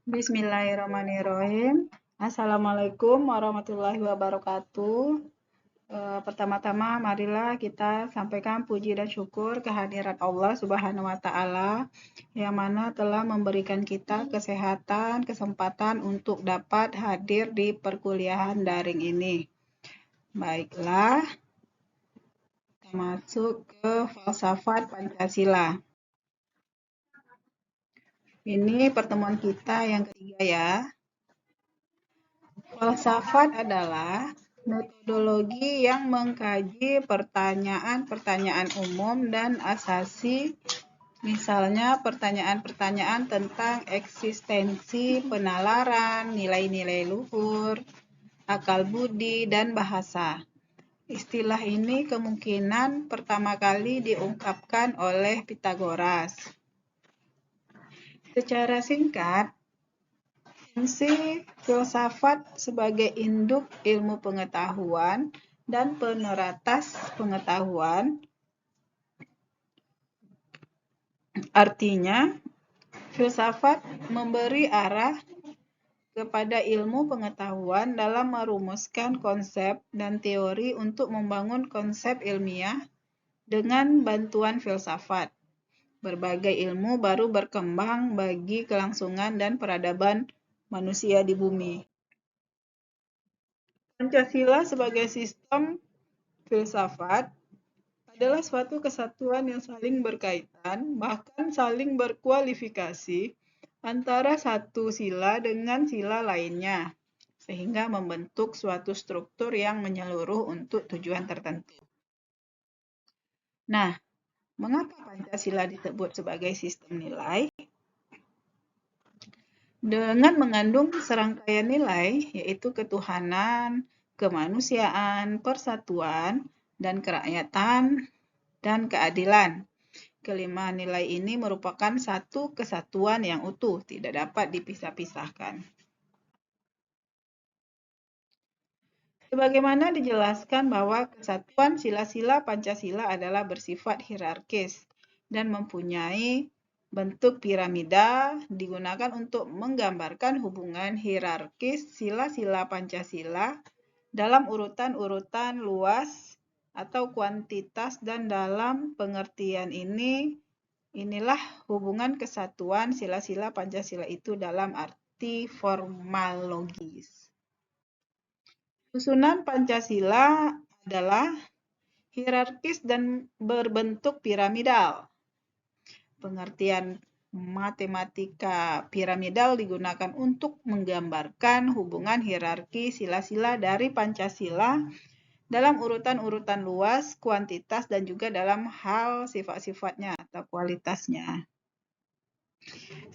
Bismillahirrahmanirrahim. Assalamualaikum warahmatullahi wabarakatuh. Pertama-tama marilah kita sampaikan puji dan syukur kehadirat Allah Subhanahu wa Ta'ala yang mana telah memberikan kita kesehatan, kesempatan untuk dapat hadir di perkuliahan daring ini. Baiklah, kita masuk ke filsafat Pancasila. Ini pertemuan kita yang ketiga ya. Filsafat adalah metodologi yang mengkaji pertanyaan-pertanyaan umum dan asasi, misalnya pertanyaan-pertanyaan tentang eksistensi, penalaran, nilai-nilai luhur, akal budi, dan bahasa. Istilah ini kemungkinan pertama kali diungkapkan oleh Pythagoras. Secara singkat, fungsi filsafat sebagai induk ilmu pengetahuan dan peneratas pengetahuan, artinya filsafat memberi arah kepada ilmu pengetahuan dalam merumuskan konsep dan teori untuk membangun konsep ilmiah dengan bantuan filsafat. Berbagai ilmu baru berkembang bagi kelangsungan dan peradaban manusia di bumi. Pancasila sebagai sistem filsafat adalah suatu kesatuan yang saling berkaitan, bahkan saling berkualifikasi antara satu sila dengan sila lainnya, sehingga membentuk suatu struktur yang menyeluruh untuk tujuan tertentu. Nah, mengapa Pancasila disebut sebagai sistem nilai? Dengan mengandung serangkaian nilai, yaitu ketuhanan, kemanusiaan, persatuan, dan kerakyatan, dan keadilan. Kelima nilai ini merupakan satu kesatuan yang utuh, tidak dapat dipisah-pisahkan. Sebagaimana dijelaskan bahwa kesatuan sila-sila Pancasila adalah bersifat hierarkis dan mempunyai bentuk piramida, digunakan untuk menggambarkan hubungan hierarkis sila-sila Pancasila dalam urutan-urutan luas atau kuantitas, dan dalam pengertian inilah hubungan kesatuan sila-sila Pancasila itu dalam arti formalogis. Susunan Pancasila adalah hierarkis dan berbentuk piramidal. Pengertian matematika piramidal digunakan untuk menggambarkan hubungan hierarki sila-sila dari Pancasila dalam urutan-urutan luas, kuantitas, dan juga dalam hal sifat-sifatnya atau kualitasnya.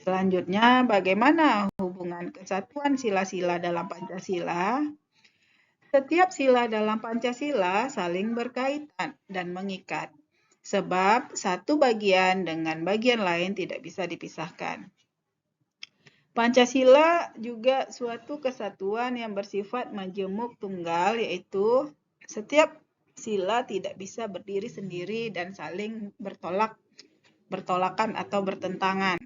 Selanjutnya, bagaimana hubungan kesatuan sila-sila dalam Pancasila? Setiap sila dalam Pancasila saling berkaitan dan mengikat, sebab satu bagian dengan bagian lain tidak bisa dipisahkan. Pancasila juga suatu kesatuan yang bersifat majemuk tunggal, yaitu setiap sila tidak bisa berdiri sendiri dan saling bertolakan atau bertentangan.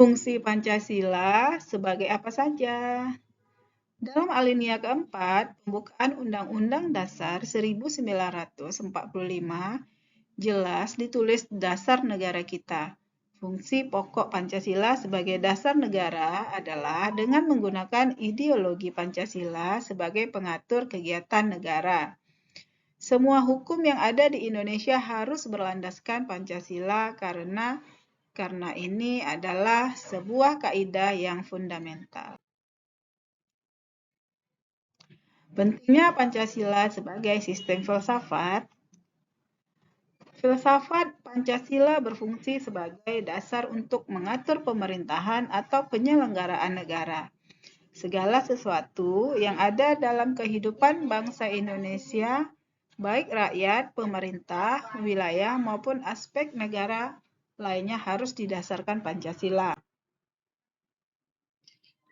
Fungsi Pancasila sebagai apa saja? Dalam alinea keempat, pembukaan Undang-Undang Dasar 1945 jelas ditulis dasar negara kita. Fungsi pokok Pancasila sebagai dasar negara adalah dengan menggunakan ideologi Pancasila sebagai pengatur kegiatan negara. Semua hukum yang ada di Indonesia harus berlandaskan Pancasila karena ini adalah sebuah kaidah yang fundamental. Pentingnya Pancasila sebagai sistem filsafat. Filsafat Pancasila berfungsi sebagai dasar untuk mengatur pemerintahan atau penyelenggaraan negara. Segala sesuatu yang ada dalam kehidupan bangsa Indonesia, baik rakyat, pemerintah, wilayah, maupun aspek negara lainnya harus didasarkan Pancasila.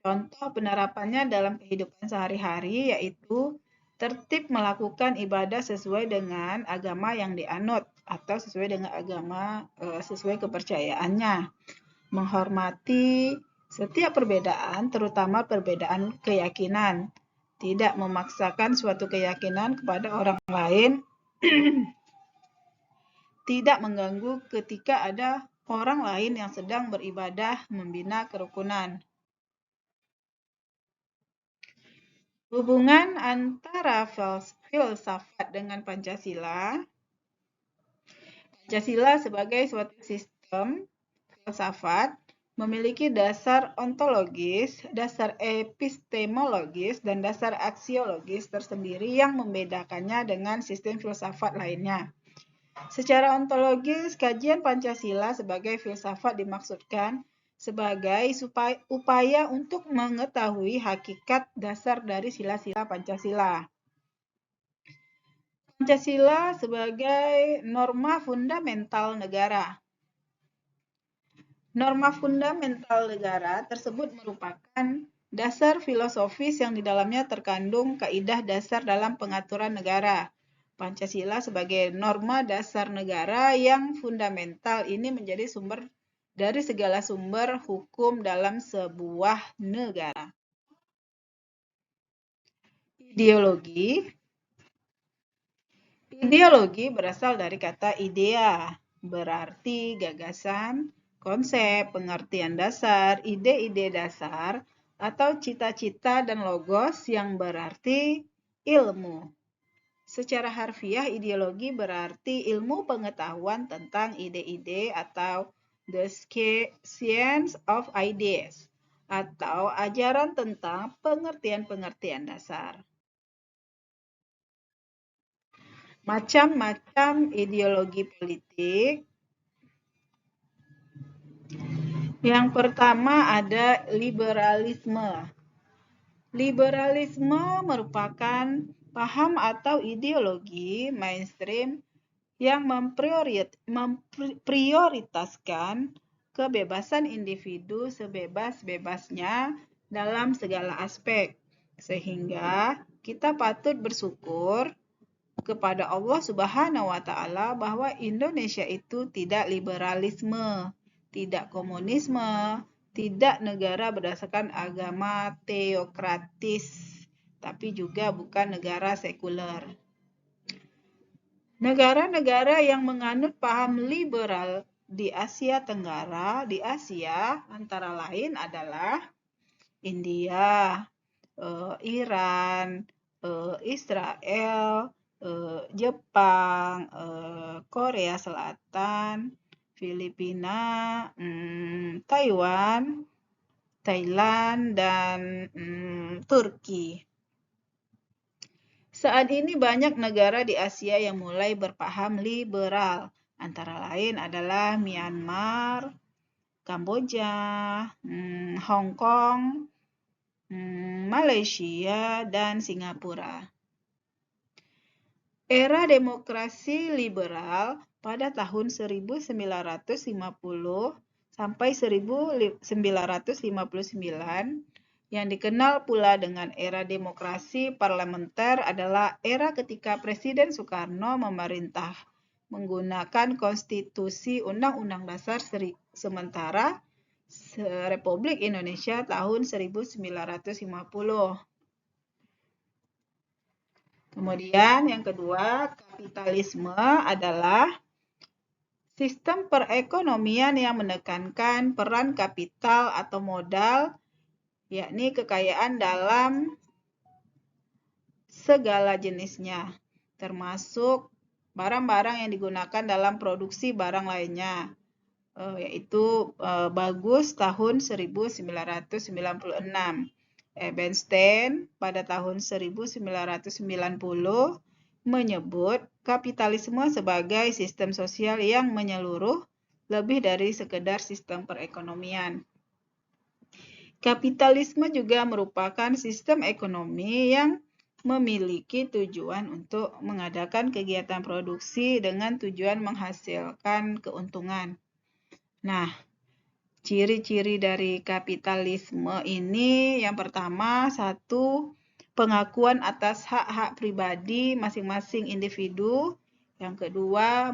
Contoh penerapannya dalam kehidupan sehari-hari yaitu tertib melakukan ibadah sesuai dengan agama yang dianut atau sesuai dengan agama sesuai kepercayaannya. menghormati setiap perbedaan, terutama perbedaan keyakinan, tidak memaksakan suatu keyakinan kepada orang lain, tidak mengganggu ketika ada orang lain yang sedang beribadah, membina kerukunan. Hubungan antara filsafat dengan Pancasila. Pancasila sebagai suatu sistem filsafat memiliki dasar ontologis, dasar epistemologis, dan dasar aksiologis tersendiri yang membedakannya dengan sistem filsafat lainnya. Secara ontologis, kajian Pancasila sebagai filsafat dimaksudkan sebagai upaya untuk mengetahui hakikat dasar dari sila-sila Pancasila. Pancasila sebagai norma fundamental negara. Norma fundamental negara tersebut merupakan dasar filosofis yang di dalamnya terkandung kaidah dasar dalam pengaturan negara. Pancasila sebagai norma dasar negara yang fundamental ini menjadi sumber dari segala sumber hukum dalam sebuah negara. Ideologi. Ideologi berasal dari kata idea, berarti gagasan, konsep, pengertian dasar, ide-ide dasar, atau cita-cita dan logos yang berarti ilmu. Secara harfiah, ideologi berarti ilmu pengetahuan tentang ide-ide atau the science of ideas, atau ajaran tentang pengertian-pengertian dasar. Macam-macam ideologi politik. Yang pertama ada liberalisme. Liberalisme merupakan paham atau ideologi mainstream yang memprioritaskan kebebasan individu sebebas-bebasnya dalam segala aspek, sehingga kita patut bersyukur kepada Allah Subhanahu wa Ta'ala bahwa Indonesia itu tidak liberalisme, tidak komunisme, tidak negara berdasarkan agama teokratis, tapi juga bukan negara sekuler. Negara-negara yang menganut paham liberal di Asia Tenggara, di Asia antara lain adalah India, Iran, Israel, Jepang, Korea Selatan, Filipina, Taiwan, Thailand, dan Turki. Saat ini banyak negara di Asia yang mulai berpaham liberal, antara lain adalah Myanmar, Kamboja, Hong Kong, Malaysia, dan Singapura. Era demokrasi liberal pada tahun 1950 sampai 1959 yang dikenal pula dengan era demokrasi parlementer adalah era ketika Presiden Soekarno memerintah menggunakan konstitusi Undang-Undang Dasar sementara Republik Indonesia tahun 1950. Kemudian yang kedua, kapitalisme adalah sistem perekonomian yang menekankan peran kapital atau modal, yakni kekayaan dalam segala jenisnya, termasuk barang-barang yang digunakan dalam produksi barang lainnya, yaitu Bagus tahun 1996. Ebenstein pada tahun 1990 menyebut kapitalisme sebagai sistem sosial yang menyeluruh lebih dari sekedar sistem perekonomian. Kapitalisme juga merupakan sistem ekonomi yang memiliki tujuan untuk mengadakan kegiatan produksi dengan tujuan menghasilkan keuntungan. Nah, ciri-ciri dari kapitalisme ini yang pertama, satu, pengakuan atas hak-hak pribadi masing-masing individu. Yang kedua,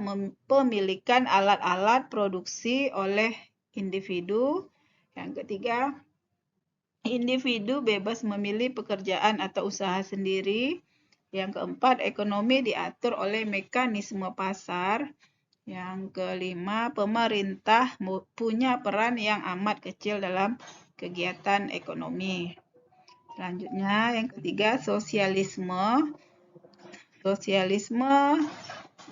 pemilikan alat-alat produksi oleh individu. Yang ketiga, individu bebas memilih pekerjaan atau usaha sendiri. Yang keempat, ekonomi diatur oleh mekanisme pasar. Yang kelima, pemerintah punya peran yang amat kecil dalam kegiatan ekonomi. Selanjutnya, yang ketiga, sosialisme. Sosialisme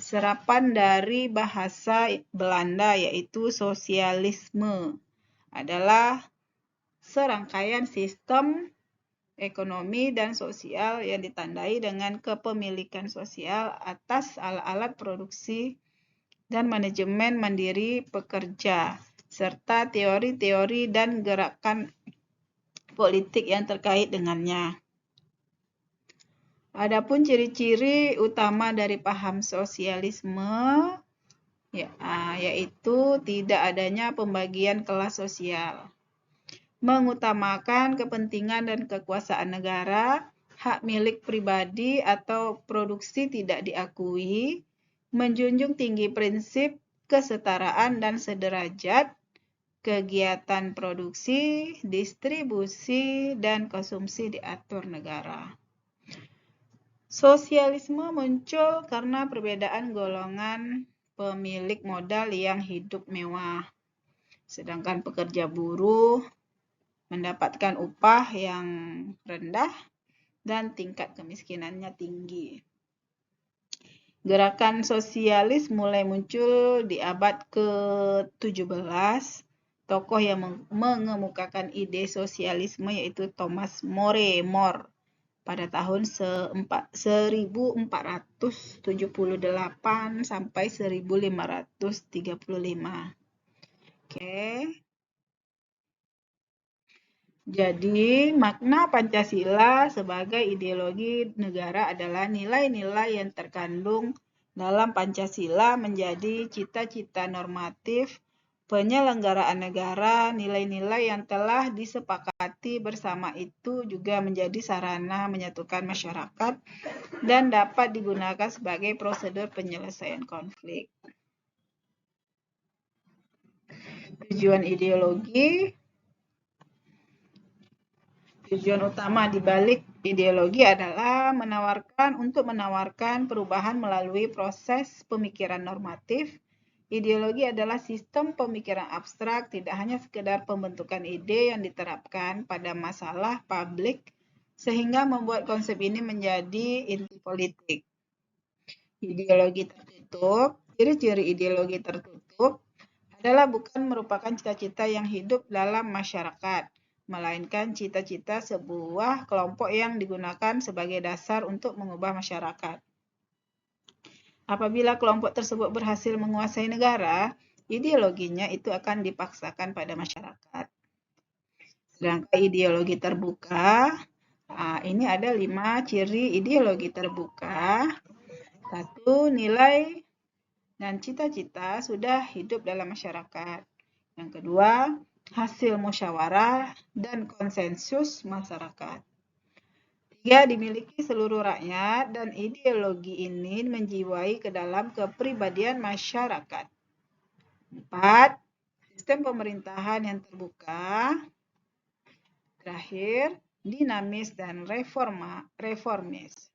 serapan dari bahasa Belanda yaitu sosialisme adalah serangkaian sistem ekonomi dan sosial yang ditandai dengan kepemilikan sosial atas alat-alat produksi dan manajemen mandiri pekerja, serta teori-teori dan gerakan politik yang terkait dengannya. Adapun ciri-ciri utama dari paham sosialisme yaitu tidak adanya pembagian kelas sosial, mengutamakan kepentingan dan kekuasaan negara, hak milik pribadi atau produksi tidak diakui, menjunjung tinggi prinsip kesetaraan dan sederajat, kegiatan produksi, distribusi, dan konsumsi diatur negara. Sosialisme muncul karena perbedaan golongan pemilik modal yang hidup mewah, sedangkan pekerja buruh mendapatkan upah yang rendah dan tingkat kemiskinannya tinggi. Gerakan sosialis mulai muncul di abad ke-17. Tokoh yang mengemukakan ide sosialisme yaitu Thomas More pada tahun 1478 sampai 1535. Oke. Jadi, makna Pancasila sebagai ideologi negara adalah nilai-nilai yang terkandung dalam Pancasila menjadi cita-cita normatif penyelenggaraan negara. Nilai-nilai yang telah disepakati bersama itu juga menjadi sarana menyatukan masyarakat dan dapat digunakan sebagai prosedur penyelesaian konflik. Tujuan ideologi. Tujuan utama di balik ideologi adalah menawarkan perubahan melalui proses pemikiran normatif. Ideologi adalah sistem pemikiran abstrak, tidak hanya sekedar pembentukan ide yang diterapkan pada masalah publik, sehingga membuat konsep ini menjadi inti politik. Ideologi tertutup. Ciri-ciri ideologi tertutup adalah bukan merupakan cita-cita yang hidup dalam masyarakat, melainkan cita-cita sebuah kelompok yang digunakan sebagai dasar untuk mengubah masyarakat. Apabila kelompok tersebut berhasil menguasai negara, ideologinya itu akan dipaksakan pada masyarakat. Sedangkan ideologi terbuka, ini ada 5 ciri ideologi terbuka. 1, nilai dan cita-cita sudah hidup dalam masyarakat. Yang kedua, hasil musyawarah dan konsensus masyarakat. 3, dimiliki seluruh rakyat dan ideologi ini menjiwai ke dalam kepribadian masyarakat. 4, sistem pemerintahan yang terbuka. Terakhir, dinamis dan reformis.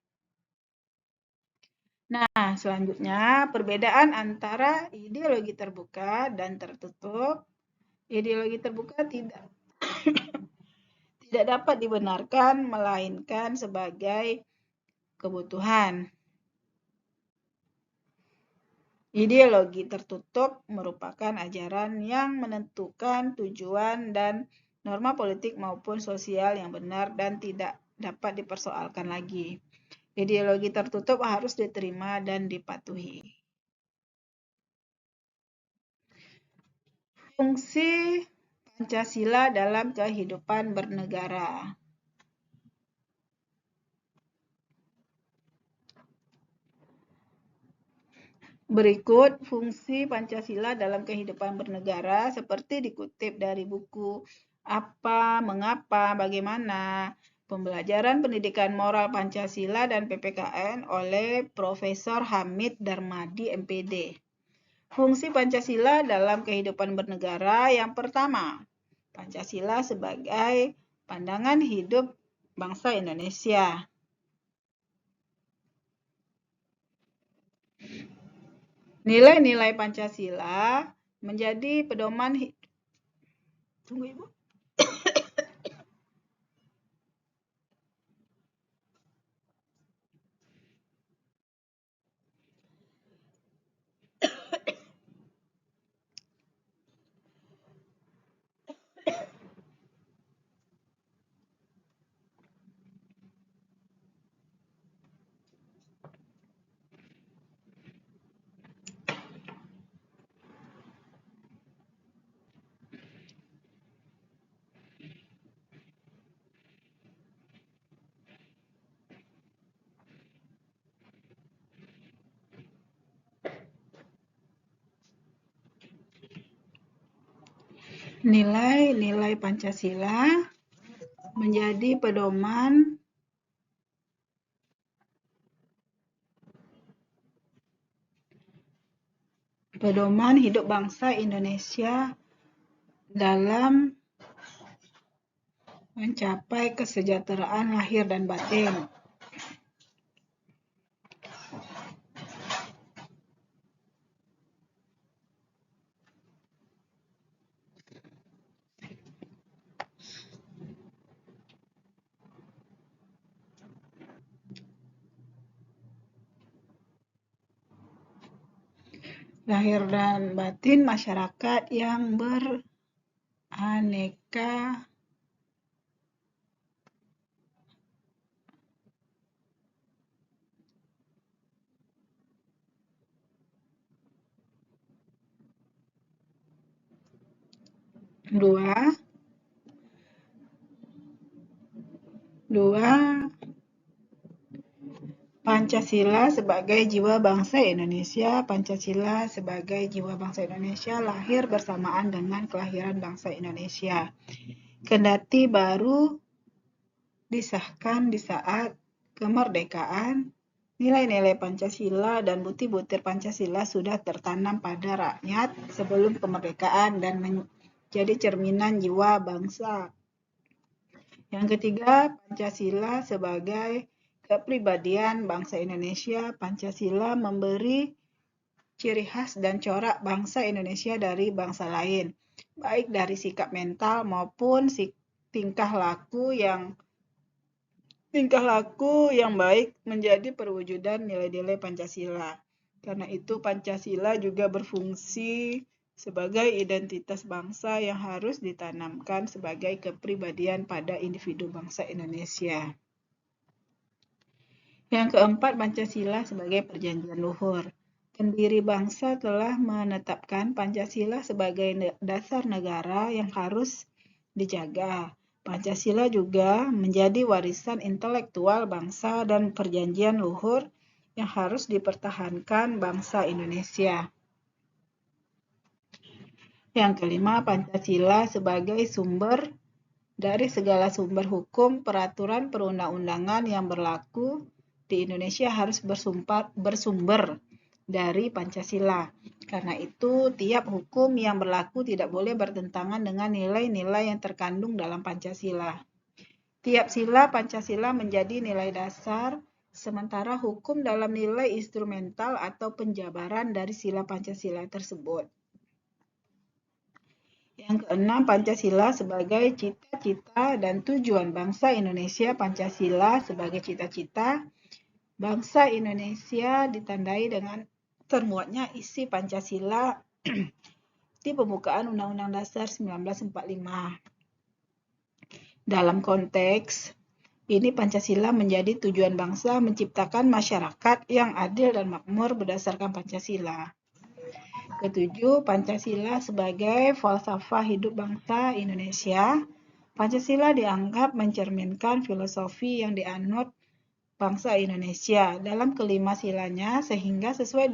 Nah, selanjutnya perbedaan antara ideologi terbuka dan tertutup. Ideologi terbuka tidak dapat dibenarkan melainkan sebagai kebutuhan. Ideologi tertutup merupakan ajaran yang menentukan tujuan dan norma politik maupun sosial yang benar dan tidak dapat dipersoalkan lagi. Ideologi tertutup harus diterima dan dipatuhi. Fungsi Pancasila dalam kehidupan bernegara. Berikut fungsi Pancasila dalam kehidupan bernegara seperti dikutip dari buku Apa, Mengapa, Bagaimana, Pembelajaran Pendidikan Moral Pancasila dan PPKN oleh Profesor Hamid Darmadi, MPD. Fungsi Pancasila dalam kehidupan bernegara yang pertama, Pancasila sebagai pandangan hidup bangsa Indonesia. Nilai-nilai Pancasila menjadi pedoman Tunggu, Ibu. Nilai-nilai Pancasila menjadi pedoman hidup bangsa Indonesia dalam mencapai kesejahteraan lahir dan batin. Lahir dan batin masyarakat yang beraneka dua Pancasila sebagai jiwa bangsa Indonesia. Pancasila sebagai jiwa bangsa Indonesia lahir bersamaan dengan kelahiran bangsa Indonesia. Kendati baru disahkan di saat kemerdekaan, nilai-nilai Pancasila dan butir-butir Pancasila sudah tertanam pada rakyat sebelum kemerdekaan dan menjadi cerminan jiwa bangsa. Yang ketiga, Pancasila sebagai kepribadian bangsa Indonesia. Pancasila memberi ciri khas dan corak bangsa Indonesia dari bangsa lain, baik dari sikap mental maupun tingkah laku yang baik menjadi perwujudan nilai-nilai Pancasila. Karena itu Pancasila juga berfungsi sebagai identitas bangsa yang harus ditanamkan sebagai kepribadian pada individu bangsa Indonesia. Yang keempat, Pancasila sebagai perjanjian luhur. Pendiri bangsa telah menetapkan Pancasila sebagai dasar negara yang harus dijaga. Pancasila juga menjadi warisan intelektual bangsa dan perjanjian luhur yang harus dipertahankan bangsa Indonesia. Yang kelima, Pancasila sebagai sumber dari segala sumber hukum, peraturan perundang-undangan yang berlaku di Indonesia harus bersumber dari Pancasila. Karena itu, tiap hukum yang berlaku tidak boleh bertentangan dengan nilai-nilai yang terkandung dalam Pancasila. Tiap sila Pancasila menjadi nilai dasar, sementara hukum dalam nilai instrumental atau penjabaran dari sila Pancasila tersebut. Yang keenam, Pancasila sebagai cita-cita dan tujuan bangsa Indonesia. Pancasila sebagai cita-cita bangsa Indonesia ditandai dengan termuatnya isi Pancasila di pembukaan Undang-Undang Dasar 1945. Dalam konteks ini Pancasila menjadi tujuan bangsa menciptakan masyarakat yang adil dan makmur berdasarkan Pancasila. Ketujuh, Pancasila sebagai falsafah hidup bangsa Indonesia. Pancasila dianggap mencerminkan filosofi yang dianut bangsa Indonesia dalam kelima silanya sehingga sesuai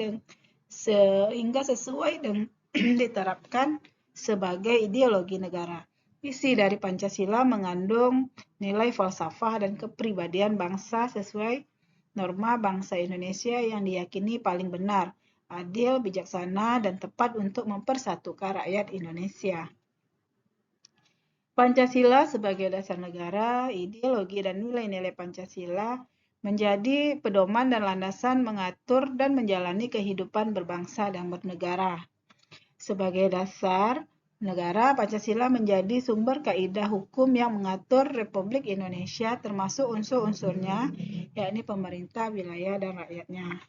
dengan diterapkan sebagai ideologi negara. Isi dari Pancasila mengandung nilai falsafah dan kepribadian bangsa sesuai norma bangsa Indonesia yang diyakini paling benar, adil, bijaksana, dan tepat untuk mempersatukan rakyat Indonesia. Pancasila sebagai dasar negara, ideologi dan nilai-nilai Pancasila menjadi pedoman dan landasan mengatur dan menjalani kehidupan berbangsa dan bernegara. Sebagai dasar negara, Pancasila menjadi sumber kaidah hukum yang mengatur Republik Indonesia termasuk unsur-unsurnya, yakni pemerintah, wilayah, dan rakyatnya.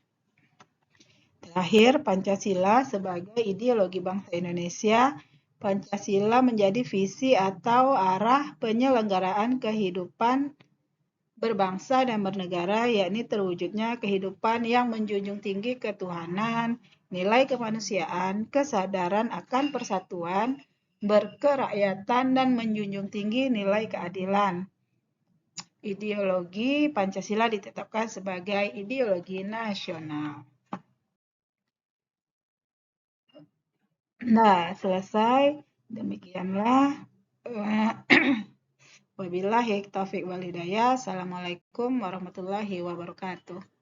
Terakhir, Pancasila sebagai ideologi bangsa Indonesia. Pancasila menjadi visi atau arah penyelenggaraan kehidupan berbangsa dan bernegara, yakni terwujudnya kehidupan yang menjunjung tinggi ketuhanan, nilai kemanusiaan, kesadaran akan persatuan, berkerakyatan, dan menjunjung tinggi nilai keadilan. Ideologi Pancasila ditetapkan sebagai ideologi nasional. Nah, selesai. Demikianlah. Wabillahi taufiq wal hidayah. Assalamualaikum warahmatullahi wabarakatuh.